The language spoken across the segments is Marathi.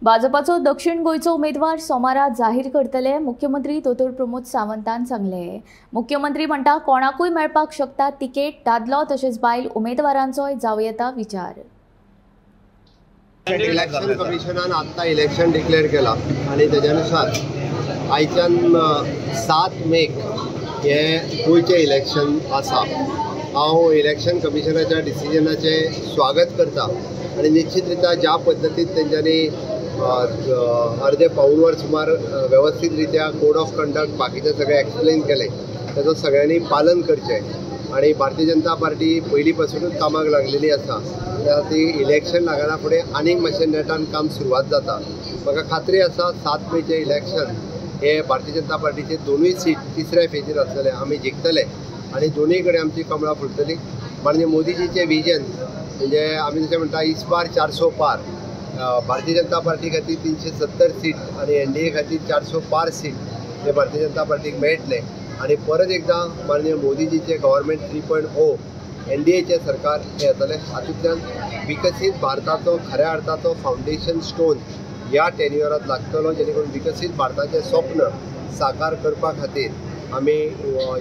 भाजपाचो दक्षिण गोंयचो उमेदवार सोमारा जाहीर करतले मुख्यमंत्री दोतोर प्रमोद सावंतान सांगले। मुख्यमंत्री म्हणटा कोणाकूय मेळपाक शकता तिकेट, दादलो तशेंच बायल उमेदवारांचोय जावं येता विचार। इलेक्शन कमिशनान आत्ता इलेक्शन डिक्लेअर केला आणि त्याच्यानुसार आयच्यान 7 मेक हे गोंयचें इलेक्शन आसा। हांव इलेक्शन कमिशनाच्या डिसिजनाचे स्वागत करता आणि निश्चित रित्या ज्या पद्दतीन तेंच्यांनी अर्दे पाऊण वर सुमार व्यवस्थित रित्या कोड ऑफ कंडक्ट बाकीचे सगळे एक्सप्लेन केले त्याचं सगळ्यांनी पालन करचें आणि भारतीय जनता पार्टी पयलीं पासूनच कामाक लागलेली आसा। त्या खातीर इलेक्शन लागना फुडें आनीक मातशें नेटान काम सुरवात जाता। म्हाका खात्री आसा 7 मेचें इलेक्शन हे भारतीय जनता पार्टीचे दोनूय सीट तिसऱ्या फेजीर आसतले, आमी जिखतले आणि दोनूय कडेन आमची कमळां फुलतली। माननीय मोदीजीचे विजन म्हणजे आमी जशें म्हणटा इस बार 400 पार, भारतीय जनता पार्टी खातीर 370 सीट आणि NDA खातीर 400 पार सीट हे भारतीय जनता पार्टीक मेळटले आणि परत एकदा माननीय मोदीजीचे गव्हर्मेंट 3.0 NDAचे सरकार हे येतले। हातूंतल्यान विकसीत भारताचो खऱ्या अर्थाचो फावंडेशन स्टोन ह्या टेन्युअरांत लागतलो, जेणे करून विकसीत भारताचें स्वप्न साकार करपा खातीर आमी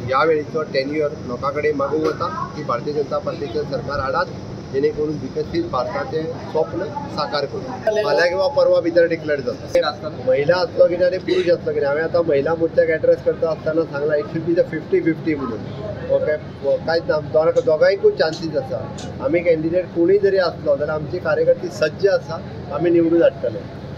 ह्या वेळेचो टेन्युअर लोकां कडेन मागूंक वता की भारतीय जनता पार्टीचें सरकार हाडात, जेणे करून विकसीत भारताचें स्वप्न साकार करूं। फाल्यां किंवा परवा भितर डिक्लेअर जाता। महिला आसलो कितें आनी पुरुश आसलो कितें, हांवें आतां महिला मोर्चाक एड्रेस करता आसतना सांगलां इट शूड बी द 50-50 म्हणून। ओके, कांयच ना, दोगांयकूय चान्सीस आसा। आमी कॅन्डिडेट कोणूय जरी आसलो जाल्यार आमची कार्यकर्ती सज्ज आसा, आमी निवडून हाडटले।